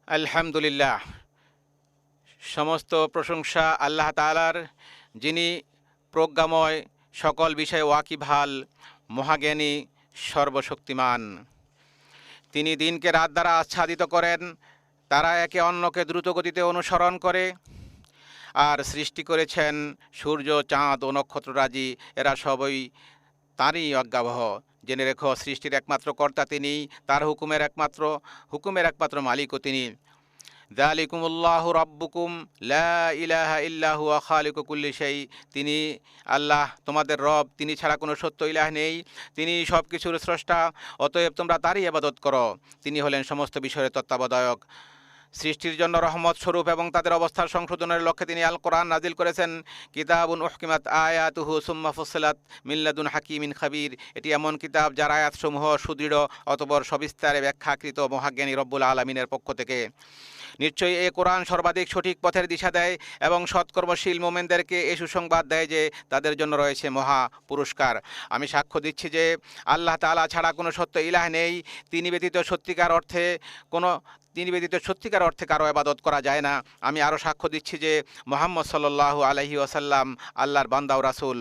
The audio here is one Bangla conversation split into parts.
আলহামদুলিল্লাহ, সমস্ত প্রশংসা আল্লাহ তাআলার, যিনি প্রজ্ঞাময়, সকল বিষয়ে ওয়াকিবহাল, মহাজ্ঞানী, সর্বশক্তিমান। তিনি দিনকে রাত দ্বারা আচ্ছাদিত করেন, তারা একে অন্যকে দ্রুতগতিতে অনুসরণ করে। আর সৃষ্টি করেছেন সূর্য, চাঁদ ও নক্ষত্ররাজি, এরা সবই তাঁরই অজ্ঞাবহ। জেনে রেখো, সৃষ্টির একমাত্র কর্তা তিনি, তার হুকুমের একমাত্র মালিকও তিনি। যালিকুমুল্লাহু রাব্বুকুম লা ইলাহা ইল্লা হুয়া খালিকু কুল্লি শাই। তিনি আল্লাহ, তোমাদের রব, তিনি ছাড়া কোনো সত্য ইলাহ নেই, তিনি সব কিছুর স্রষ্টা, অতএব তোমরা তারই ইবাদত করো। তিনি হলেন সমস্ত বিষয়ের তত্ত্বাবধায়ক। সৃষ্টির জন্য রহমত স্বরূপ এবং তাদের অবস্থার সংশোধনের লক্ষ্যে তিনি আল কোরআন নাজিল করেছেন। কিতাবুন উহকিমাত আয়াতুহু সুম্মা ফুসসিলাত মিন লাদুন হাকিমিন খাবির। এটি এমন কিতাব যার আয়াতসমূহ সুদৃঢ়, অতঃপর সবিস্তারে ব্যাখ্যাকৃত মহাজ্ঞানী রব্বুল আলামিনের পক্ষ থেকে। নিশ্চয়ই এ কোরআন সর্বাধিক সঠিক পথের দিশা দেয় এবং সৎকর্মশীল মোমেনদেরকে এ সুসংবাদ দেয় যে তাদের জন্য রয়েছে মহা পুরস্কার। আমি সাক্ষ্য দিচ্ছি যে আল্লাহ তাআলা ছাড়া কোনো সত্য ইলাহ নেই, তিনি ব্যতীত সত্যিকার অর্থে কারো ইবাদত করা যায় না। আমি আরও সাক্ষ্য দিচ্ছি যে মুহাম্মদ সাল্লাল্লাহু আলাইহি ওয়াসাল্লাম আল্লাহর বান্দা ও রাসূল।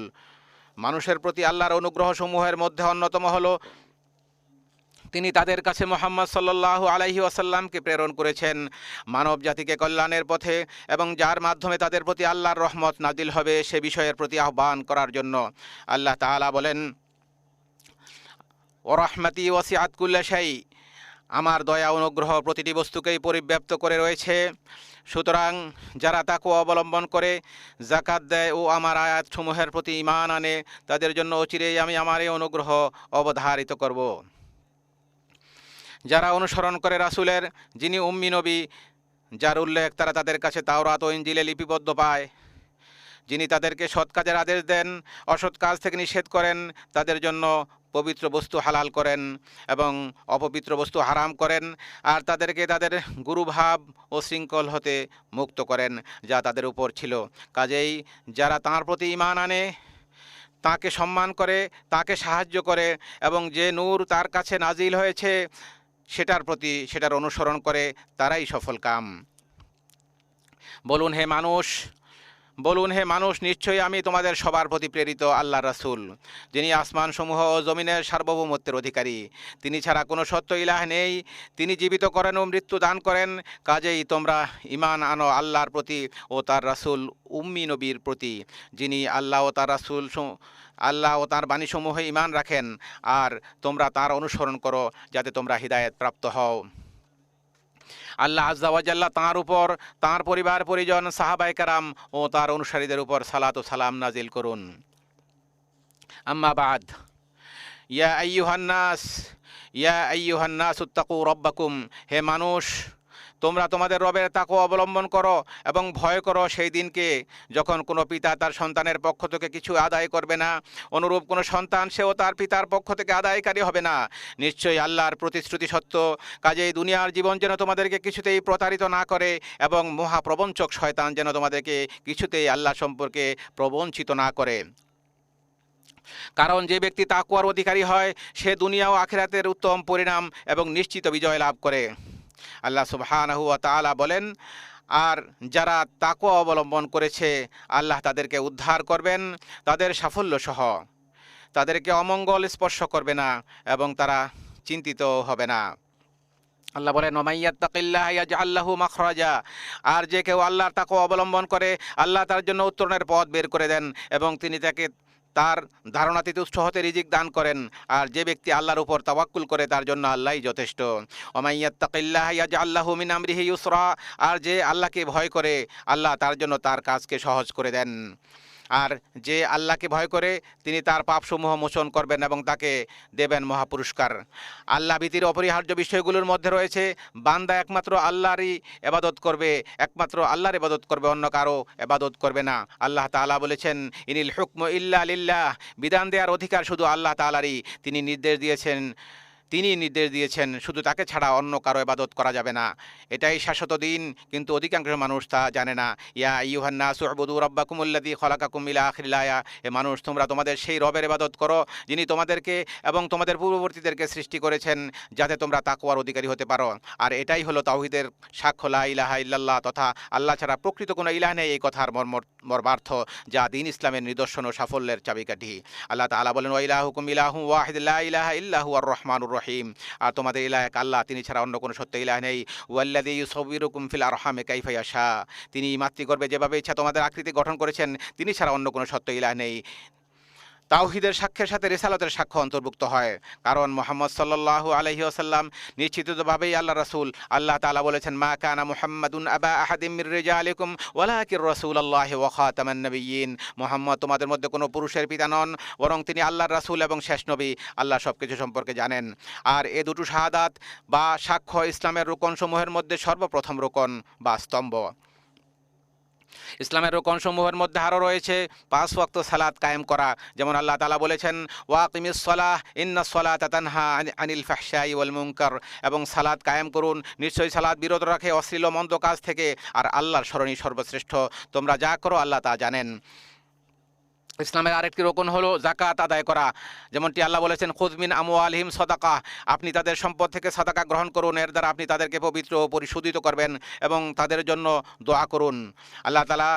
মানুষের প্রতি আল্লাহর অনুগ্রহসমূহের মধ্যে অন্যতম হলো তিনি তাদের কাছে মুহাম্মদ সাল্লাল্লাহু আলাইহি ওয়াসাল্লামকে প্রেরণ করেছেন মানব জাতিকে কল্যাণের পথে, এবং যার মাধ্যমে তাদের প্রতি আল্লাহর রহমত নাজিল হবে সে বিষয়ের প্রতি আহ্বান করার জন্য। আল্লাহ তাআলা বলেন, ওয়া রাহমাতি ওয়াসিআত কুল্লা শাই। আমার দয়া অনুগ্রহ প্রতিটি বস্তুকেই পরিব্যাপ্ত করে রয়েছে। সুতরাং যারা তাকওয়া অবলম্বন করে, যাকাত দেয় ও আমার আয়াতসমূহের প্রতি ঈমান আনে, তাদের জন্য অচিরেই আমি আমার এই অনুগ্রহ অবধারিত করব। যারা অনুসরণ করে রাসূলের, যিনি উম্মি নবী, যার উল্লেখ তারা তাদের কাছে তাওরাত ও ইনজিলে লিপিবদ্ধ পায়, যিনি তাদেরকে সৎ কাজের আদেশ দেন, অসৎ কাজ থেকে নিষেধ করেন, তাদের জন্য পবিত্র বস্তু হালাল করেন এবং অপবিত্র বস্তু হারাম করেন, আর তাদেরকে তাদের গুরুভাব ও শৃঙ্খল হতে মুক্ত করেন যা তাদের উপর ছিল। কাজেই যারা তাঁর প্রতি ঈমান আনে, তাঁকে সম্মান করে, তাঁকে সাহায্য করে এবং যে নূর তার কাছে নাজিল হয়েছে সেটার অনুসরণ করে, তারাই সফল কাম। বলুন হে মানুষ, নিশ্চয়ই আমি তোমাদের সবার প্রতি প্রেরিত আল্লাহ রাসূল, যিনি আসমানসমূহ ও জমিনের সার্বভৌমত্বের অধিকারী। তিনি ছাড়া কোনো সত্য ইলাহ নেই, তিনি জীবিত করেন ও মৃত্যু দান করেন। কাজেই তোমরা ঈমান আনো আল্লাহর প্রতি ও তার রাসূল উম্মি নবীর প্রতি, যিনি আল্লাহ ও তার বাণীসমূহে ঈমান রাখেন, আর তোমরা তার অনুসরণ করো যাতে তোমরা হিদায়াত প্রাপ্ত হও। আল্লাহ আজ্জা ওয়া জাল্লা তাঁর উপর, তাঁর পরিবার পরিজন, সাহাবায়ে কেরাম ও তাঁর অনুসারীদের উপর সালাত ও সালাম নাজিল করুন। আম্মা বাদ, ইয়া আইয়ুহান নাস ইত্তাকু রাব্বাকুম। হে মানুষ, তোমরা তোমাদের রবের তাকওয়া অবলম্বন করো এবং ভয় করো সেই দিনকে যখন কোনো পিতা তার সন্তানের পক্ষ থেকে কিছু আদায় করবে না, অনুরূপ কোনো সন্তান সেও তার পিতার পক্ষ থেকে আদায়কারী হবে না। নিশ্চয়ই আল্লাহর প্রতিশ্রুতি সত্য। কাজেই দুনিয়ার জীবন যেন তোমাদেরকে কিছুতেই প্রতারিত না করে এবং মহাপ্রবঞ্চক শয়তান যেন তোমাদেরকে কিছুতেই আল্লাহ সম্পর্কে প্রবঞ্চিত না করে। কারণ যে ব্যক্তি তাকওয়ার অধিকারী হয় সে দুনিয়া ও আখিরাতের উত্তম পরিণাম এবং নিশ্চিত বিজয় লাভ করে। আল্লাহ সুবহানাহু ওয়া তাআলা বলেন, আর যারা তাকওয়া অবলম্বন করেছে আল্লাহ তাদেরকে উদ্ধার করবেন তাদের সাফল্য সহ, তাদেরকে অমঙ্গল স্পর্শ করবে না এবং তারা চিন্তিত হবে না। আল্লাহ বলেন, ওয়া মান ইয়াত্তাকিল্লাহা ইয়াজআল লাহু মাখরাজা। আর যে কেউ আল্লাহর তাকওয়া অবলম্বন করে, আল্লাহ তার জন্য উত্তরণের পথ বের করে দেন এবং তিনি তাকে তার ধারণাতীত উৎস হতে রিজিক দান করেন। আর যে ব্যক্তি আল্লাহর উপর তাওয়াক্কুল করে তার জন্য আল্লাহই যথেষ্ট। ওয়া মান ইয়াত্তাকিল্লাহা ইয়াজআল লাহু মিন আমরিহি ইউসরা। আর যে আল্লাহকে ভয় করে, আল্লাহ তার জন্য তার কাজকে সহজ করে দেন। আর যে আল্লাহকে ভয় করে তিনি তার পাপসমূহ মোচন করবেন এবং তাকে দেবেন মহাপুরস্কার। আল্লাহ ভীতির অপরিহার্য বিষয়গুলোর মধ্যে রয়েছে বান্দা একমাত্র আল্লাহর ইবাদত করবে, অন্য কারো ইবাদত করবে না। আল্লাহ তাআলা বলেছেন, ইনিল হুকমু ইল্লা লিল্লাহ। বিধান দেওয়ার অধিকার শুধু আল্লাহ তাআলারই। তিনি তিনি নির্দেশ দিয়েছেন, শুধু তাকে ছাড়া অন্য কারো ইবাদত করা যাবে না। এটাই শাশ্বত দিন, কিন্তু অধিকাংশ মানুষ তা জানে না। ইয়া আইয়ুহান নাসু উবুদু রাব্বাকুমুল্লাযী খালাকাকুম ইলা আখিরিল আয়া। হে মানুষ, তোমরা তোমাদের সেই রবের ইবাদত করো যিনি তোমাদেরকে এবং তোমাদের পূর্ববর্তীদেরকে সৃষ্টি করেছেন যাতে তোমরা তাকওয়ার অধিকারী হতে পারো। আর এটাই হলো তাওহীদের সাক্ষ্য, লা ইলাহা ইল্লাল্লাহ, তথা আল্লাহ ছাড়া প্রকৃত কোনো ইলাহ নেই, এই কথার মর্মার্থ, যা দিন ইসলামের নিদর্শন ও সাফল্যের চাবিকাঠি। আল্লাহ তাআলা বলেন, ওয়া ইলাহুকুম ইলাহুন ওয়াহিদ লা ইলাহা ইল্লা হুয়ার রহমানুর রহিম। আর তোমাদের ইলাহ এক আল্লাহ, তিনি ছাড়া অন্য কোনো সত্য ইলাহ নেই। ওয়াল্লাযী ইউসাউবিরুকুম ফিল আরহামি কাইফা ইয়াশা। তিনি মাতৃগর্ভে যেভাবে ইচ্ছা তোমাদের আকৃতি গঠন করেছেন, তিনি ছাড়া অন্য কোনো সত্য ইলাহ নেই। তাওহীদের সাক্ষ্যের সাথে রিসালাতের সাক্ষ্য অন্তর্ভুক্ত হয়, কারণ মুহাম্মদ সাল্লাল্লাহু আলাইহি ওয়াসাল্লাম নিশ্চিতভাবেই আল্লাহ রাসূল। আল্লাহ তাআলা বলেছেন, মা কানা মুহাম্মাদুন আবা আহাদিম মির রিজালিকুম ওয়ালাকির রাসূলুল্লাহি ওয়া খাতামান নাবিয়্যিন। মুহাম্মদ তোমাদের মধ্যে কোনো পুরুষের পিতা নন, বরং তিনি আল্লাহর রাসূল এবং শেষ নবী। আল্লাহ সবকিছু সম্পর্কে জানেন। আর এ দুটো শাহাদাত বা সাক্ষ্য ইসলামের রুকনসমূহের মধ্যে সর্বপ্রথম রুকন বা স্তম্ভ। ইসলামের রোকনসমূহের মধ্যে আরও রয়েছে 5 ওয়াক্ত সালাত কায়েম করা, যেমন আল্লাহ তাআলা বলেছেন, ওয়াকিমিস সালাহ ইন্নাস সালাতা তানহা আনিল ফাহশাই ওয়াল মুনকার। এবং সালাত কায়েম করুন, নিশ্চয়ই সালাত বিরত রাখে অশ্লীল মন্দ কাজ থেকে, আর আল্লাহর স্মরণই সর্বশ্রেষ্ঠ। তোমরা যা করো আল্লাহ তা জানেন। ইসলামের আরেকটি রোকন হলো যাকাত আদায় করা, যেমনটি আল্লাহ বলেছেন, খুয মিন আমওয়ালিহিম সাদাকাহ। আপনি তাদের সম্পদ থেকে সাদাকা গ্রহণ করুন, এর দ্বারা আপনি তাদেরকে পবিত্র ও পরিশোধিত করবেন এবং তাদের জন্য দোয়া করুন। আল্লাহ তাআলা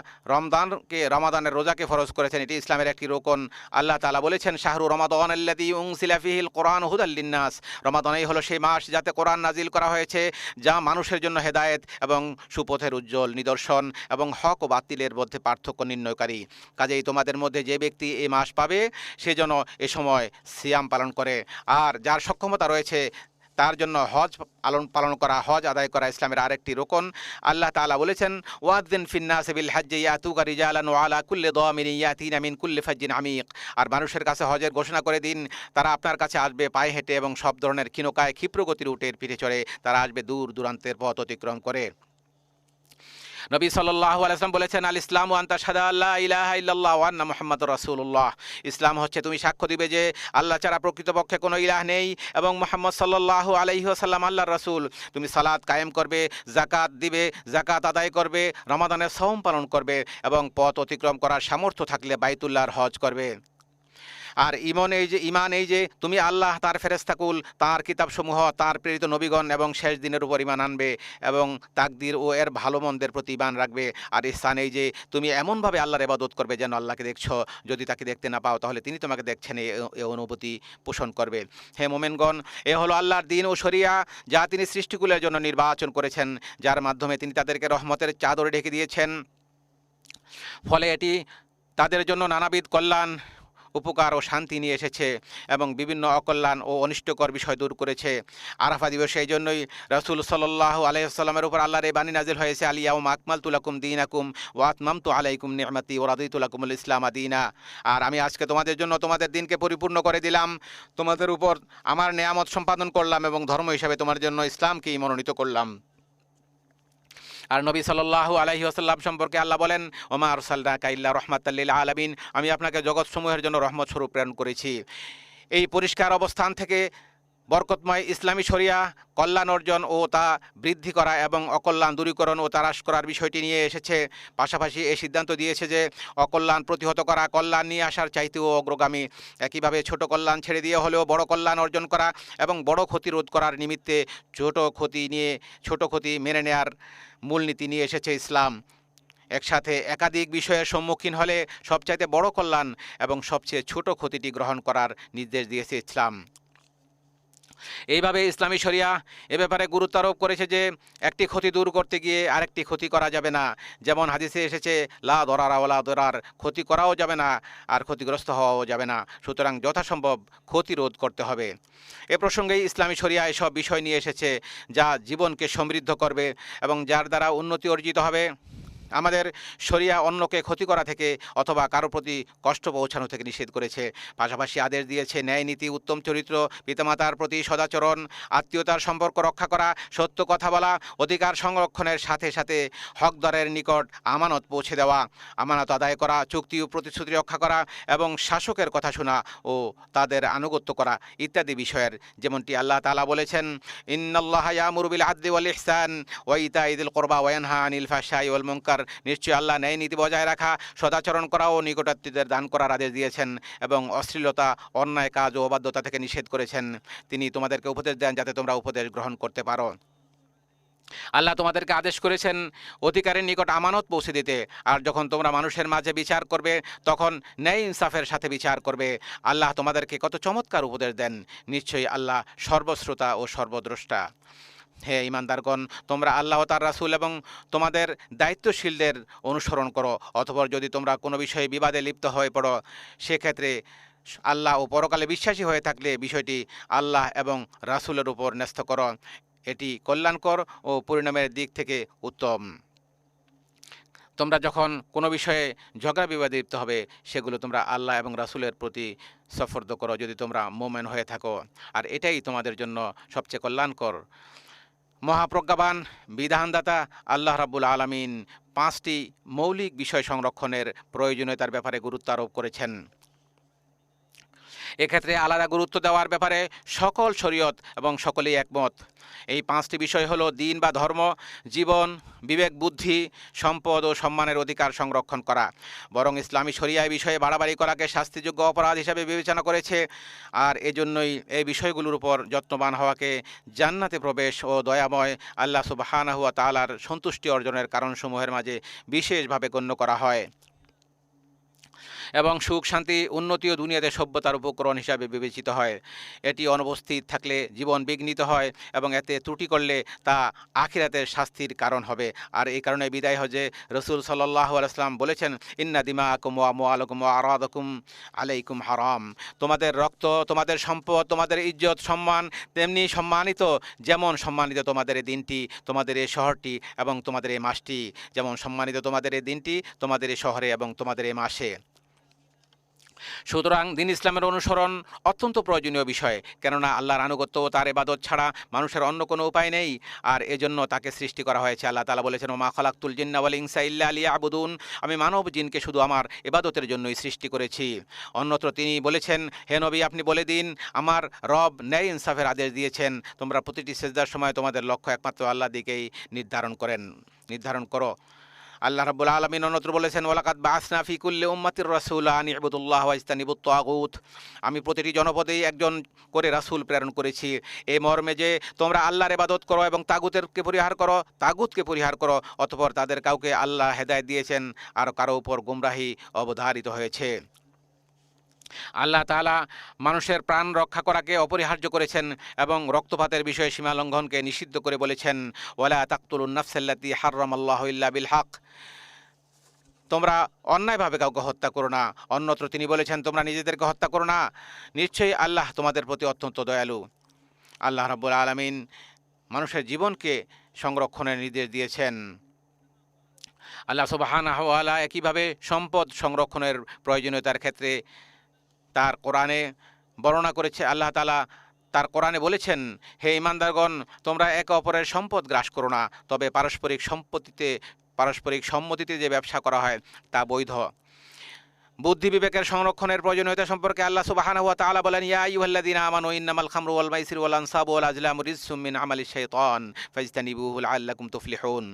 রমাদানের রোজাকে ফরজ করেছেন, এটি ইসলামের একটি রোকন। আল্লাহ তাআলা বলেছেন, শাহরু রমাদান আল্লাযী উনজিলা ফীহিল কুরআন হুদাল লিন্নাস। রমাদানই হলো সেই মাস যাতে কোরআন নাজিল করা হয়েছে, যা মানুষের জন্য হেদায়েত এবং সুপথের উজ্জ্বল নিদর্শন এবং হক ও বাতিলের মধ্যে পার্থক্য নির্ণয়কারী। কাজেই তোমাদের মধ্যে যে ব্যক্তি এই মাস পাবে, সে যেন এ সময় সিয়াম পালন করে। আর যার সক্ষমতা রয়েছে তার জন্য হজ পালন করা, হজ আদায় করা ইসলামের আরেকটি রোকন। আল্লাহ তাআলা বলেছেন, ওয়াযিন ফিন্নাসি বিল হজ্জি ইয়াতুকা রিজালান ওয়া আলা কুল্লি দামিরিন ইয়াতিনা মিন কুল্লি ফাজ্জিন আমিক। আর মানুষের কাছে হজের ঘোষণা করে দিন, তারা আপনার কাছে আসবে পায়ে হেঁটে এবং সব ধরনের ক্ষীণকায় ক্ষিপ্রগতির উটের পিঠে চড়ে। তারা আসবে দূর দূরান্তের পথ অতিক্রম করে। নবী সাল্লাল্লাহু আলাইহি ওয়াসাল্লাম বলেছেন, আল ইসলামু আন তাশহাদা আল্লা ইলাহা ইল্লাল্লাহ ওয়া আন্না মুহাম্মাদুর রাসূলুল্লাহ। ইসলাম হচ্ছে তুমি সাক্ষ্য দিবে যে আল্লাহ ছাড়া প্রকৃতপক্ষে কোনো ইলাহ নেই এবং মুহাম্মদ সাল্লাল্লাহু আলাইহি ওয়াসাল্লাম আল্লাহর রাসূল। তুমি সালাত কায়েম করবে, যাকাত দিবে, যাকাত আদায় করবে, রমাদানের সওম পালন করবে এবং পথ অতিক্রম করার সামর্থ্য থাকলে বাইতুল্লাহর হজ করবে। আর ঈমান এই যে তুমি আল্লাহ, তার ফেরেশতাকুল, তার কিতাবসমূহ, তার প্রেরিত নবীগণ এবং শেষ দিনের উপর ঈমান আনবে এবং তাকদীর ও এর ভালো মন্দের প্রতি ঈমান রাখবে। আর ইহসান এই যে তুমি এমনভাবে আল্লাহর ইবাদত করবে যেন আল্লাহকে দেখছো, যদি তাকে দেখতে না পাও তাহলে তিনি তোমাকে দেখছেন, এ অনুভূতি পোষণ করবে। হে মোমেনগণ, এ হলো আল্লাহর দ্বীন ও শরিয়া, যা তিনি সৃষ্টিকুলের জন্য নির্বাচন করেছেন, যার মাধ্যমে তিনি তাদেরকে রহমতের চাদরে ঢেকে দিয়েছেন। ফলে এটি তাদের জন্য নানাবিধ কল্যাণ, উপকার ও শান্তি নিয়ে এসেছে এবং বিভিন্ন অকল্যাণ ও অনিষ্টকর বিষয় দূর করেছে। আরাফা দিবসে এই জন্যই রাসূল সাল্লাল্লাহু আলাইহি ওয়াসাল্লামের উপর আল্লাহর এই বাণী নাজিল হয়েছে, আল ইয়াউমা আকমালতু লাকুম দীনাকুম ওয়া আতমামতু আলাইকুম নি'মাতি ওয়া রাদিতু লাকুমুল ইসলামা দীনা। আর আমি আজকে তোমাদের জন্য তোমাদের দিনকে পরিপূর্ণ করে দিলাম, তোমাদের উপর আমার নেয়ামত সম্পাদন করলাম এবং ধর্ম হিসাবে তোমার জন্য ইসলামকেই মনোনীত করলাম। আর নবী সাল্লাল্লাহু আলাইহি ওয়াসাল্লাম সম্পর্কে আল্লাহ বলেন, ওমা আরসালনাকা ইল্লা রাহমাতাল লিল আলামিন। আমি আপনাকে জগৎসমূহের জন্য রহমত স্বরূপ প্রেরণ করেছি। এই পরিষ্কার অবস্থান থেকে বরকতময় ইসলামী শরিয়া কল্যাণ অর্জন ও তা বৃদ্ধি করা এবং অকল্যাণ দূরীকরণ ও তারাশ করার বিষয়টি নিয়ে এসেছে। পাশাপাশি এই সিদ্ধান্ত দিয়েছে যে অকল্যাণ প্রতিহত করা কল্যাণ নিয়ে আসার চাইতেও অগ্রগামী। একইভাবে ছোট কল্যাণ ছেড়ে দিয়ে হলেও বড় কল্যাণ অর্জন করা এবং বড় ক্ষতি রোধ করার নিমিত্তে ছোট ক্ষতি মেনে নেয়ার মূলনীতি নিয়ে এসেছে ইসলাম। একসাথে একাধিক বিষয়ের সম্মুখীন হলে সবচাইতে বড় কল্যাণ এবং সবচেয়ে ছোট ক্ষতিটি গ্রহণ করার নির্দেশ দিয়েছে ইসলাম। এইভাবে ইসলামী শরিয়া এ ব্যাপারে গুরুত্ব আরোপ করেছে যে একটি ক্ষতি দূর করতে গিয়ে আরেকটি ক্ষতি করা যাবে না। যেমন হাদিসে এসেছে, লা দরারা ওয়ালা দরার, ক্ষতি করাও যাবে না আর ক্ষতিগ্রস্ত হওয়াও যাবে না। সুতরাং যথাসম্ভব ক্ষতি রোধ করতে হবে। এ প্রসঙ্গেই ইসলামী শরিয়া এসব বিষয় নিয়ে এসেছে যা জীবনকে সমৃদ্ধ করবে এবং যার দ্বারা উন্নতি অর্জিত হবে। আমাদের শরিয়া অন্যকে ক্ষতি করা থেকে অথবা কারো প্রতি কষ্ট পৌঁছানো থেকে নিষেধ করেছে। পাশাপাশি আদেশ দিয়েছে ন্যায় নীতি, উত্তম চরিত্র, পিতামাতার প্রতি সদাচরণ, আত্মীয়তার সম্পর্ক রক্ষা করা, সত্য কথা বলা, অধিকার সংরক্ষণের সাথে সাথে হকদারের নিকট আমানত পৌঁছে দেওয়া, আমানত আদায় করা, চুক্তি ও প্রতিশ্রুতি রক্ষা করা এবং শাসকের কথা শোনা ও তাদের আনুগত্য করা ইত্যাদি বিষয়ের, যেমনটি আল্লাহ তাআলা বলেছেন, ইন্নাল্লাহা ইয়ামুরু বিল আদলি ওয়াল ইহসান ওয়া ইতাই যিল কুরবা ওয়া ইয়ানহা আনিল ফাহশাই ওয়াল মুনকার। নিশ্চয়ই আল্লাহ ন্যায় নীতি বজায় রাখা, সদাচরণ করা ও নিকটাত্মীয়দের দান করার আদেশ দিয়েছেন এবং অশ্লীলতা, অন্যায় কাজ ও অবাধ্যতা থেকে নিষেধ করেছেন। তিনি তোমাদেরকে উপদেশ দেন যাতে তোমরা উপদেশ গ্রহণ করতে পারো। আল্লাহ তোমাদেরকে আদেশ করেছেন অধিকারের নিকট আমানত পৌঁছে দিতে, আর যখন তোমরা মানুষের মাঝে বিচার করবে তখন ন্যায় ইনসাফের সাথে বিচার করবে। আল্লাহ তোমাদেরকে কত চমৎকার উপদেশ দেন। নিশ্চয়ই আল্লাহ সর্বশ্রোতা ও সর্বদ্রষ্টা। হে ঈমানদারগণ, তোমরা আল্লাহ তার রাসূল এবং তোমাদের দায়িত্বশীলদের অনুসরণ করো। অতঃপর যদি তোমরা কোনো বিষয়ে বিবাদে লিপ্ত হয়ে পড়ো, সেক্ষেত্রে আল্লাহ ও পরকালে বিশ্বাসী হয়ে থাকলে বিষয়টি আল্লাহ এবং রাসূলের উপর ন্যস্ত করো। এটি কল্যাণকর ও পরিণামের দিক থেকে উত্তম। তোমরা যখন কোনো বিষয়ে ঝগড়া বিবাদে লিপ্ত হবে, সেগুলো তোমরা আল্লাহ এবং রাসূলের প্রতি সফর্দ করো যদি তোমরা মুমিন হয়ে থাকো, আর এটাই তোমাদের জন্য সবচেয়ে কল্যাণকর। মহাপ্রজ্ঞাবান বিধানদাতা আল্লাহ রাব্বুল আলামিন 5টি মৌলিক বিষয় সংরক্ষণের প্রয়োজনীয়তার ব্যাপারে গুরুত্ব আরোপ করেছেন। এক্ষেত্রে আলাদা গুরুত্ব দেওয়ার ব্যাপারে সকল শরীয়ত এবং সকলেই একমত। এই 5টি বিষয় হলো দিন বা ধর্ম, জীবন, বিবেক, বুদ্ধি, সম্পদ ও সম্মানের অধিকার সংরক্ষণ করা। বরং ইসলামী শরিয়া এই বিষয়ে বাড়াবাড়ি করাকে শাস্তিযোগ্য অপরাধ হিসাবে বিবেচনা করেছে, আর এজন্যই এই বিষয়গুলোর উপর যত্নবান হওয়াকে জান্নাতে প্রবেশ ও দয়াময় আল্লাহ সুবহানাহু ওয়া তাআলার সন্তুষ্টি অর্জনের কারণসমূহের মাঝে বিশেষভাবে গণ্য করা হয় এবং সুখ, শান্তি, উন্নতি ও দুনিয়াতে সভ্যতার উপকরণ হিসাবে বিবেচিত হয়। এটি অনুপস্থিত থাকলে জীবন বিঘ্নিত হয় এবং এতে ত্রুটি করলে তা আখিরাতের শাস্তির কারণ হবে। আর এই কারণে বিদায় হজে রসুল সাল্লাল্লাহু আলাইহি ওয়াসাল্লাম বলেছেন, ইন্না দিমাআকুম ওয়া আমওয়ালাকুম ওয়া আরাদাকুম আলাইকুম হারাম। তোমাদের রক্ত, তোমাদের সম্পদ, তোমাদের ইজ্জত, সম্মান তেমনি সম্মানিত, যেমন সম্মানিত তোমাদের এই দিনটি, তোমাদের এই শহরটি এবং তোমাদের এই মাসটি, যেমন সম্মানিত তোমাদের এই দিনটি, তোমাদের এই শহরে এবং তোমাদের এই মাসে। সুতরাং দিন ইসলামের অনুসরণ অত্যন্ত প্রয়োজনীয় বিষয়, কেননা আল্লাহর আনুগত্য ও তার ইবাদত ছাড়া মানুষের অন্য কোনো উপায় নেই, আর এজন্য তাকে সৃষ্টি করা হয়েছে। আল্লাহ তাআলা বলেছেন, ওমা খালাকতুল জিন্না ওয়াল ইনসা ইল্লা লিয়াবুদুন, আমি মানব জিনকে শুধু আমার ইবাদতের জন্যই সৃষ্টি করেছি। অন্যত্র তিনি বলেছেন, হে নবী, আপনি বলে দিন, আমার রব ন্যায় ইনসাফের আদেশ দিয়েছেন, তোমরা প্রতিটি সেজদার সময় তোমাদের লক্ষ্য একমাত্র আল্লাহ দিকেই নির্ধারণ করো। আল্লাহ রাব্বুল আলামিন অন্যত্র বলেছেন, ওয়ালাকাদ বাআসনা ফি কুল্লি উম্মাতির রাসূলা আন ইবুদুল্লাহ ওয়া ইজতানিবুত তাগুত, আমি প্রতিটি জনপদেই একজন করে রাসূল প্রেরণ করেছি, এই মর্মে যে তোমরা আল্লাহর ইবাদত করো এবং তাগুতকে পরিহার করো। অতঃপর তাদের কাউকে আল্লাহ হেদায়েত দিয়েছেন আর কারো উপর গুমরাহি অবধারিত হয়েছে। আল্লাহ তাআলা মানুষের প্রাণ রক্ষা করাকে অপরিহার্য করেছেন এবং রক্তপাতের বিষয়ে সীমা লঙ্ঘনকে নিষিদ্ধ করে বলেছেন, ওয়ালা তাকতুলুন নাফসাল্লাতী হাররামাল্লাহু ইল্লা বিল হক, তোমরা অন্যায়ভাবে কাউকে হত্যা করো না। অন্যত্র তিনি বলেছেন, তোমরা নিজেদেরকে হত্যা করো না, নিশ্চয়ই আল্লাহ তোমাদের প্রতি অত্যন্ত দয়ালু। আল্লাহ রাব্বুল আলামিন মানুষের জীবনকে সংরক্ষণের নির্দেশ দিয়েছেন। আল্লাহ সুবহানাহু ওয়া তাআলা একইভাবে সম্পদ সংরক্ষণের প্রয়োজনীয়তার ক্ষেত্রে তার কোরআনে বর্ণনা করেছে। আল্লাহ তাআলা তার কোরআনে বলেছেন, হে ঈমানদারগণ, তোমরা একে অপরের সম্পদ গ্রাস করো না, তবে পারস্পরিক সম্মতিতে যে ব্যবসা করা হয় তা বৈধ। বুদ্ধি বিবেকের সংরক্ষণের প্রয়োজনীয়তা সম্পর্কে আল্লাহ সুবহানাহু ওয়া তাআলা বলেন, ইয়া আইয়ুহাল্লাযীনা আমানু ইন্নামাল খামরু ওয়াল মাইসিরু ওয়াল আনসাবু ওয়াল আজলামু রিজসুম মিন আমালিশ শাইতান ফাজতানিবুহু লাআল্লাকুম তুফলিহুন।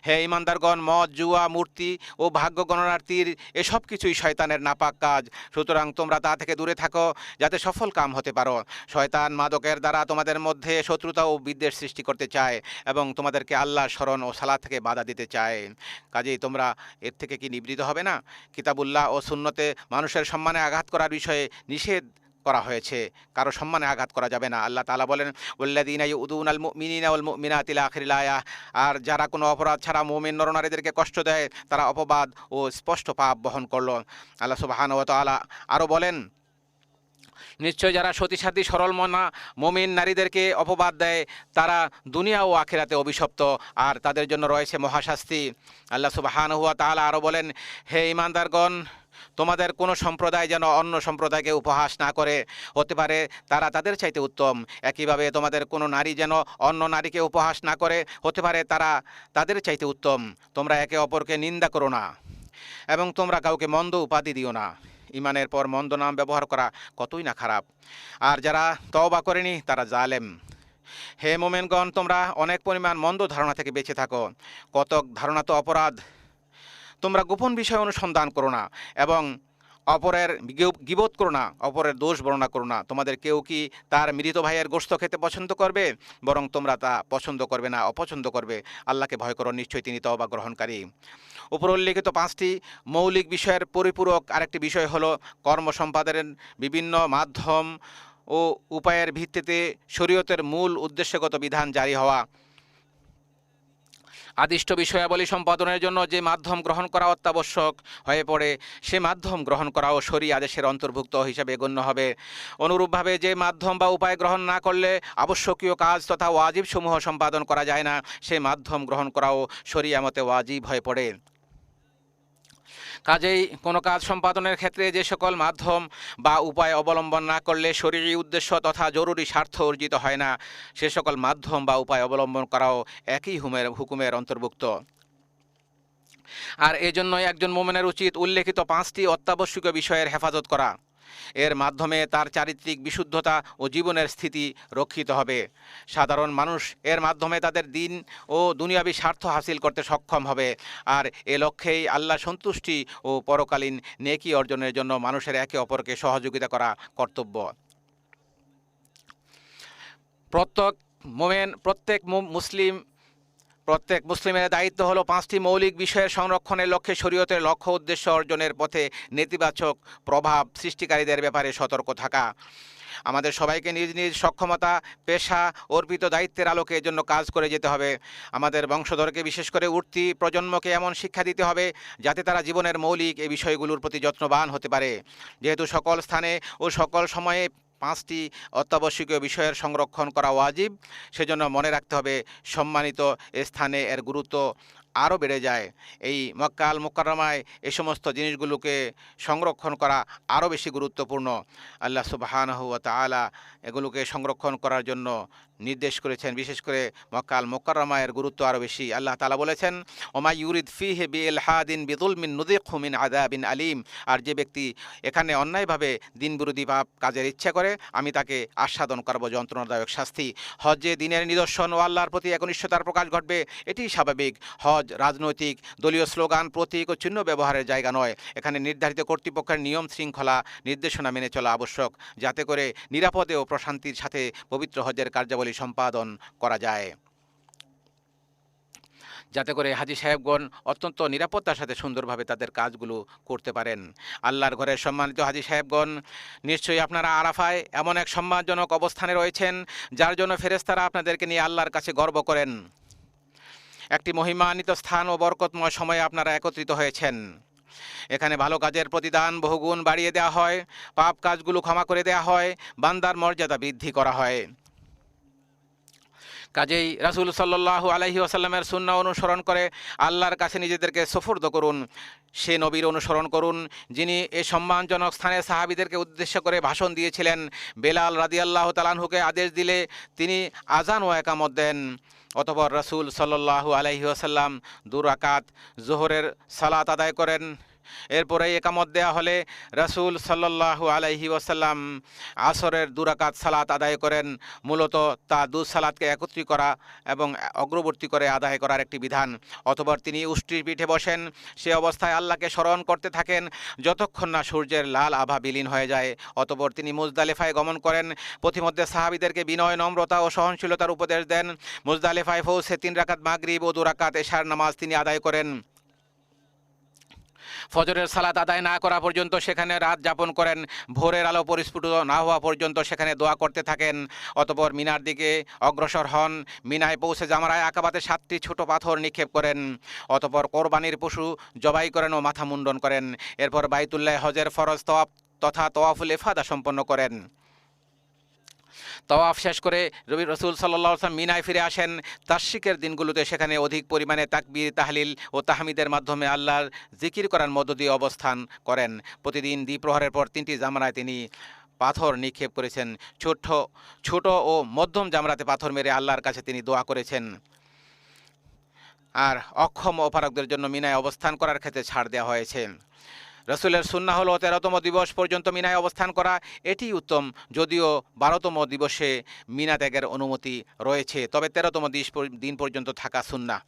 হে ঈমানদারগণ, মদ, জুয়া, মূর্তি ও ভাগ্য গণনার তীর এসব কিছুই শয়তানের নাপাক কাজ, সুতরাং তোমরা তা থেকে দূরে থাকো যাতে সফল কাম হতে পারো। শয়তান মাদকের দ্বারা তোমাদের মধ্যে শত্রুতা ও বিদ্বেষ সৃষ্টি করতে চায় এবং তোমাদেরকে আল্লাহর স্মরণ ও সালাত থেকে বাধা দিতে চায়। কাজেই তোমরা এর থেকে কি নিবৃত হবে না? কিতাবুল্লাহ ও সুন্নতে মানুষের সম্মানে আঘাত করার বিষয়ে নিষেধ করা হয়েছে, কারো সম্মানে আঘাত করা যাবে না। আল্লাহ তাআলা বলেন, ওয়াল্লাযীনা ইউযুনাল মুমিনিনা ওয়াল মুমিনাতি ইলা আখিরিল আয়াহ, আর যারা কোনো অপরাধ ছাড়া মুমিন নরনারীদেরকে কষ্ট দেয় তারা অপবাদ ও স্পষ্ট পাপ বহন করল। আল্লাহ সুবহানাহু ওয়া তাআলা আরও বলেন, নিশ্চয় যারা সতীসাথী সরল মনা মুমিন নারীদেরকে অপবাদ দেয় তারা দুনিয়া ও আখিরাতে অভিশপ্ত, আর তাদের জন্য রয়েছে মহাশাস্তি। আল্লাহ সুবহানাহু ওয়া তাআলা আরও বলেন, হে ঈমানদারগণ, তোমাদের কোনো সম্প্রদায় যেন অন্য সম্প্রদায়কে উপহাস না করে, হতে পারে তারা তাদের চাইতে উত্তম। একইভাবে তোমাদের কোনো নারী যেন অন্য নারীকে উপহাস না করে, হতে পারে তারা তাদের চাইতে উত্তম। তোমরা একে অপরকে নিন্দা করো না এবং তোমরা কাউকে মন্দ উপাধি দিও না। ইমানের পর মন্দ নাম ব্যবহার করা কতই না খারাপ, আর যারা তওবা করেনি তারা জালেম। হে মোমেনগণ, তোমরা অনেক পরিমাণ মন্দ ধারণা থেকে বেঁচে থাকো। কতক ধারণা তো অপরাধ। তোমরা গোপন বিষয় অনুসন্ধান করো না এবং অপরের গীবত করো না, অপরের দোষ বর্ণনা করো না। তোমাদের কেউ কি তার মৃত ভাইয়ের গোশত খেতে পছন্দ করবে? বরং তোমরা তা পছন্দ করবে না, অপছন্দ করবে। আল্লাহকে ভয় করো, নিশ্চয়ই তিনি তওবা গ্রহণকারী। উপর উল্লিখিত 5টি মৌলিক বিষয়ের পরিপূরক আরেকটি বিষয় হলো কর্ম সম্পাদনের বিভিন্ন মাধ্যম ও উপায়ের ভিত্তিতে শরীয়তের মূল উদ্দেশ্যগত বিধান জারি হওয়া। আদিষ্ট বিষয়াবলী সম্পাদনের জন্য যে মাধ্যম গ্রহণ করা অত্যাবশ্যক হয়ে পড়ে, সে মাধ্যম গ্রহণ করাও শরীয় আদেশের অন্তর্ভুক্ত হিসাবে গণ্য হবে। অনুরূপভাবে যে মাধ্যম বা উপায় গ্রহণ না করলে আবশ্যকীয় কাজ তথা ওয়াজিব সমূহ সম্পাদন করা যায় না, সে মাধ্যম গ্রহণ করাও শরীয়ত মতে ওয়াজিব হয়ে পড়ে। কাজেই কোনো কাজ সম্পাদনের ক্ষেত্রে যে সকল মাধ্যম বা উপায় অবলম্বন না করলে শরীরী উদ্দেশ্য তথা জরুরি স্বার্থ অর্জিত হয় না, সে সকল মাধ্যম বা উপায় অবলম্বন করাও একই হুকুমের অন্তর্ভুক্ত। আর এজন্যই একজন মুমিনের উচিত উল্লেখিত 5টি অত্যাবশ্যকীয় বিষয়ের হেফাজত করা। এর মাধ্যমে তার চারিত্রিক বিশুদ্ধতা ও জীবনের স্থিতি রক্ষিত হবে। সাধারণ মানুষ এর মাধ্যমে তাদের দিন ও দুনিয়াবী স্বার্থ হাসিল করতে সক্ষম হবে। আর এ লক্ষ্যেই আল্লাহ সন্তুষ্টি ও পরকালীন নেকি অর্জনের জন্য মানুষের একে অপরকে সহযোগিতা করা কর্তব্য। প্রত্যেক মুসলিমের দায়িত্ব হলো 5টি মৌলিক বিষয়ের সংরক্ষণের লক্ষ্যে শরীয়তের লক্ষ্য উদ্দেশ্য অর্জনের পথে নেতিবাচক প্রভাব সৃষ্টিকারীদের ব্যাপারে সতর্ক থাকা। আমাদের সবাইকে নিজ নিজ সক্ষমতা, পেশা, অর্পিত দায়িত্বের আলোকে এর জন্য কাজ করে যেতে হবে। আমাদের বংশধরকে, বিশেষ করে উঠতি প্রজন্মকে এমন শিক্ষা দিতে হবে যাতে তারা জীবনের মৌলিক এই বিষয়গুলোর প্রতি যত্নবান হতে পারে। যেহেতু সকল স্থানে ও সকল সময়ে 5টি অত্যাবশ্যকীয় বিষয়ের সংরক্ষণ করা ওয়াজিব, সেজন্য মনে রাখতে হবে সম্মানিত স্থানে এর গুরুত্ব আরও বেড়ে যায়। এই মক্কা আল মুকাররমায় এই সমস্ত জিনিসগুলোকে সংরক্ষণ করা আরও বেশি গুরুত্বপূর্ণ। আল্লাহ সুবহানাহু ওয়া তাআলা এগুলোকে সংরক্ষণ করার জন্য নির্দেশ করেছেন। বিশেষ করে মক্কা আল মুকাররমায়ের গুরুত্ব আরও বেশি। আল্লাহ তাআলা বলেছেন, ওমা ইউরিদ ফিহি বিইলহাদিন বিযুলমিন নুযিকহু মিন আযাবিন আলীম। আর যে ব্যক্তি এখানে অন্যায়ভাবে দিন বিরোধী পাপ কাজের ইচ্ছা করে, আমি তাকে আস্বাদন করব যন্ত্রণাদায়ক শাস্তি। হজ্জে দিনের নিদর্শন ও আল্লাহর প্রতি একনিষ্ঠতার প্রকাশ ঘটবে, এটি স্বাভাবিক। হজ রাজনৈতিক, দলীয় স্লোগান, প্রতীক ও চিহ্ন ব্যবহারের জায়গা নয়। এখানে নির্ধারিত কর্তৃপক্ষের নিয়ম শৃঙ্খলা, নির্দেশনা মেনে চলা আবশ্যক, যাতে করে নিরাপদে ও প্রশান্তির সাথে পবিত্র হজ্জের কার্যাবলী সম্পাদন করা যায়, যাতে করে হাজী সাহেবগণ অত্যন্ত নিরাপত্তার সাথে সুন্দরভাবে তাদের কাজগুলো করতে পারেন। আল্লাহর ঘরের সম্মানিত হাজী সাহেবগণ, নিশ্চয়ই আপনারা আরাফায় এমন এক সম্মানজনক অবস্থানে রয়েছেন যার জন্য ফেরেশতারা আপনাদেরকে নিয়ে আল্লাহর কাছে গর্ব করেন। একটি মহিমান্বিত স্থান ও বরকতময় সময়ে আপনারা একত্রিত হয়েছেন। এখানে ভালো কাজের প্রতিদান বহুগুণ বাড়িয়ে দেওয়া হয়, পাপ কাজগুলো ক্ষমা করে দেওয়া হয়, বান্দার মর্যাদা বৃদ্ধি করা হয়। কাজেই রাসূল সাল্লাল্লাহু আলাইহি ওয়াসাল্লামের সুন্নাহ অনুসরণ করে আল্লাহর কাছে নিজেদেরকে সুফর্দ করুন। সে নবীর অনুসরণ করুন যিনি এই সম্মানজনক স্থানে সাহাবীদেরকে উদ্দেশ্য করে ভাষণ দিয়েছিলেন। বেলাল রাদিয়াল্লাহু তাআলা আনহুকে আদেশ দিলে তিনি আজান ও একামত দেন। অতঃপর রাসূল সাল্লাল্লাহু আলাইহি ওয়াসাল্লাম 2 রাকাত যোহরের সালাত আদায় করেন। এরপরে একামত দেয়া হলে রাসূল সাল্লাল্লাহু আলাইহি ওয়াসাল্লাম আসরের 2 রাকাত সালাত আদায় করেন। মূলত তা 2 সালাতকে একত্রিত করা এবং অগ্রবর্তী করে আদায় করার একটি বিধান। অতঃপর তিনি উষ্ট্রির পিঠে বসেন, সে অবস্থায় আল্লাহকে স্মরণ করতে থাকেন যতক্ষণ না সূর্যের লাল আভা বিলীন হয়ে যায়। অতঃপর তিনি মুজদালিফায় গমন করেন। পথিমধ্যে সাহাবীদেরকে বিনয়, নম্রতা ও সহনশীলতার উপদেশ দেন। মুজদালিফায় পৌঁছে 3 রাকাত মাগরিব ও 2 রাকাত এশার নামাজ তিনি আদায় করেন। ফজরের সালাত আদায় না করা পর্যন্ত সেখানে রাত যাপন করেন। ভোরের আলো পরিস্ফুটিত না হওয়া পর্যন্ত সেখানে দোয়া করতে থাকেন। অতঃপর মিনার দিকে অগ্রসর হন। মিনায় পৌঁছে জামরায় আকাবাতে 7টি ছোট পাথর নিক্ষেপ করেন। অতঃপর কোরবানির পশু জবাই করেন ও মাথা মুন্ডন করেন। এরপর বাইতুল্লাহ হজের ফরজ তওয়াফ তথা তওয়াফুল ইফাদা সম্পন্ন করেন। তওয়াফ শেষ করে রসুল সাল্লাল্লাহু আলাইহি ওয়াসাল্লাম মিনায় ফিরে আসেন। তাশরিকের দিনগুলোতে সেখানে অধিক পরিমাণে তাকবীর, তাহলিল ও তাহমিদের মাধ্যমে আল্লাহর জিকির করার মধ্য দিয়ে অবস্থান করেন। প্রতিদিন দ্বিপ্রহরের পর 3টি জামরায় তিনি পাথর নিক্ষেপ করেছেন। ছোট ও মধ্যম জামরাতে পাথর মেরে আল্লাহর কাছে তিনি দোয়া করেছেন। আর অক্ষম অপারগদের জন্য মিনায় অবস্থান করার ক্ষেত্রে ছাড় দেওয়া হয়েছে। রসুলের সুন্নাহ হলো 13তম দিবস পর্যন্ত মিনায় অবস্থান করা, এটি উত্তম, যদিও 12তম দিবসে মিনা ত্যাগের অনুমতি রয়েছে, তবে 13তম দিন পর্যন্ত থাকা সুন্নাহ।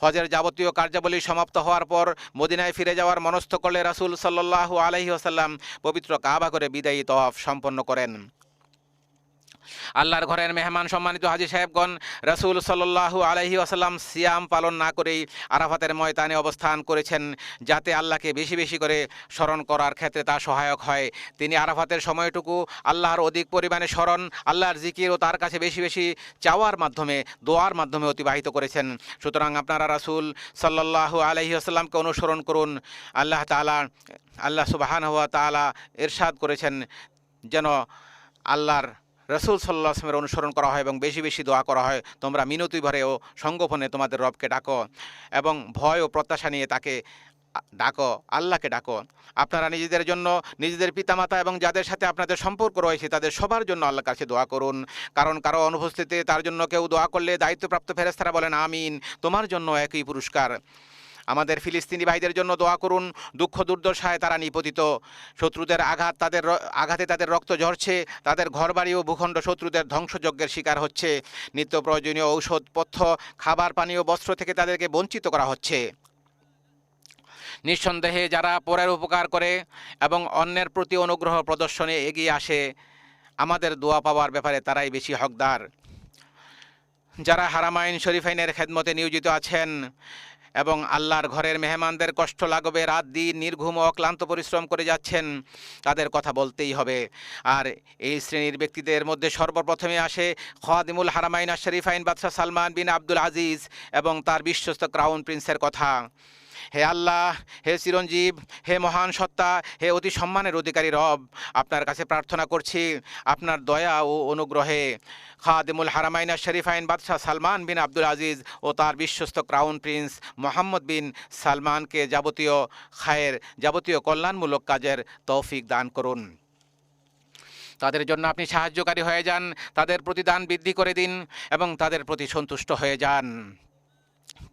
হজের যাবতীয় কার্যাবলী সমাপ্ত হওয়ার পর মদিনায় ফিরে যাওয়ার মনস্থ করলে রাসূল সাল্লাল্লাহু আলাইহি ওয়াসাল্লাম পবিত্র কাবা করে বিদায়ী তওয়াফ সম্পন্ন করেন। আল্লাহর ঘরের মেহমান সম্মানিত হাজী সাহেবগণ, রাসূল সাল্লাল্লাহু আলাইহি ওয়াসাল্লাম সিয়াম পালন না করেই আরাফাতের ময়দানে অবস্থান করেছেন, যাতে আল্লাহকে বেশি বেশি করে স্মরণ করার ক্ষেত্রে তা সহায়ক হয়। তিনি আরাফাতের সময়টুকু আল্লাহর অধিক পরিমাণে স্মরণ, আল্লাহর জিকির ও তার কাছে বেশি বেশি চাওয়ার মাধ্যমে, দোয়ার মাধ্যমে অতিবাহিত করেছেন। সুতরাং আপনারা রাসূল সাল্লাল্লাহু আলাইহি ওয়াসাল্লামকে অনুসরণ করুন। আল্লাহ সুবহানাহু ওয়া তাআলা ইরশাদ করেছেন যেন আল্লাহর রসুল সাল্লাল্লাহু আলাইহি ওয়াসাল্লামের অনুসরণ করা হয় এবং বেশি বেশি দোয়া করা হয়। তোমরা মিনতি ভরে ও সঙ্গোপনে তোমাদের রবকে ডাকো এবং ভয় ও প্রত্যাশা নিয়ে তাকে ডাকো, আল্লাহকে ডাকো। আপনারা নিজেদের জন্য, নিজেদের পিতামাতা এবং যাদের সাথে আপনাদের সম্পর্ক রয়েছে তাদের সবার জন্য আল্লাহর কাছে দোয়া করুন, কারণ কারো অনুপস্থিতিতে তার জন্য কেউ দোয়া করলে দায়িত্বপ্রাপ্ত ফেরেশতারা বলেন আমিন, তোমার জন্য একই পুরস্কার। আমাদের ফিলিস্তিনি ভাইদের জন্য দোয়া করুন, দুঃখ দুর্দশায় তারা নিপতিত, শত্রুদের আঘাতে তাদের রক্ত ঝরছে, তাদের ঘরবাড়ি ও ভূখণ্ড শত্রুদের ধ্বংসযজ্ঞের শিকার হচ্ছে, নিত্য প্রয়োজনীয় ঔষধ, পথ্য, খাবার, পানীয়, বস্ত্র থেকে তাদেরকে বঞ্চিত করা হচ্ছে। নিঃসন্দেহে যারা পরের উপকার করে এবং অন্যের প্রতি অনুগ্রহ প্রদর্শনে এগিয়ে আসে, আমাদের দোয়া পাওয়ার ব্যাপারে তারাই বেশি হকদার। যারা হারামাইন শরীফাইনের খেদমতে নিয়োজিত আছেন এবং আল্লাহর ঘরের মেহমানদের কষ্ট লাগবে, রাত দিন নির্ঘুম ও ক্লান্ত পরিশ্রম করে যাচ্ছেন, তাদের কথা বলতেই হবে। আর এই শ্রেণীর ব্যক্তিদের মধ্যে সর্বপ্রথমে আসে খাদিমুল হারামাইন শরীফাইন বাদশাহ সালমান বিন আব্দুল আজিজ এবং তার বিশ্বস্ত ক্রাউন প্রিন্সের কথা। হে আল্লাহ, হে চিরঞ্জীব, হে মহান সত্তা, হে অতি সম্মানের অধিকারী রব, আপনার কাছে প্রার্থনা করছি আপনার দয়া ও অনুগ্রহে খাদিমুল হারামাইন শরীফাইন বাদশাহ সালমান বিন আব্দুল আজিজ ও তার বিশ্বস্ত ক্রাউন প্রিন্স মোহাম্মদ বিন সালমানকে যাবতীয় কল্যাণমূলক কাজের তৌফিক দান করুন। তাদের জন্য আপনি সাহায্যকারী হয়ে যান, তাদের প্রতিদান বৃদ্ধি করে দিন এবং তাদের প্রতি সন্তুষ্ট হয়ে যান।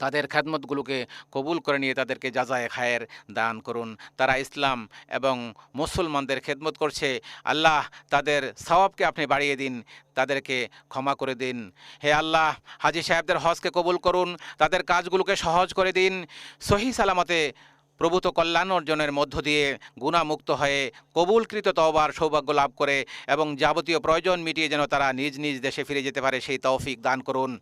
তাদের খেদমতগুলোকে কবুল করে নিয়ে তাদেরকে জাযায়ে খায়ের দান করুন। তারা ইসলাম এবং মুসলমানদের খেদমত করছে, আল্লাহ তাদের সওয়াবকে আপনি বাড়িয়ে দিন, তাদেরকে ক্ষমা করে দিন। হে আল্লাহ, হাজী সাহেবদের হজকে কবুল করুন, তাদের কাজগুলোকে সহজ করে দিন, সহি সালামতে প্রভূত কল্যাণ অর্জনের মধ্য দিয়ে গুণামুক্ত হয়ে কবুলকৃত তওবার সৌভাগ্য লাভ করে এবং যাবতীয় প্রয়োজন মিটিয়ে যেন তারা নিজ নিজ দেশে ফিরে যেতে পারে, সেই তৌফিক দান করুন।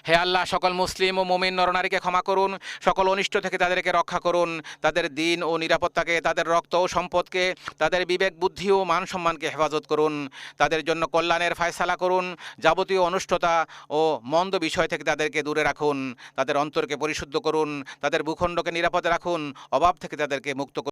হে আল্লাহ, সকল মুসলিম ও মুমিন নরনারীকে ক্ষমা করুন, সকল অনিষ্ট থেকে তাদেরকে রক্ষা করুন, তাদের দিন ও নিরাপত্তাকে, তাদের রক্ত ও সম্পদকে, তাদের বিবেক বুদ্ধি ও মান সম্মানকে হেফাজত করুন, তাদের জন্য কল্যাণের ফায়সালা করুন, যাবতীয় অনুষ্ঠতা ও মন্দ বিষয় থেকে তাদেরকে দূরে রাখুন, তাদের অন্তরকে পরিশুদ্ধ করুন, তাদের ভূখণ্ডকে নিরাপদে রাখুন, অভাব থেকে তাদেরকে মুক্ত করুন।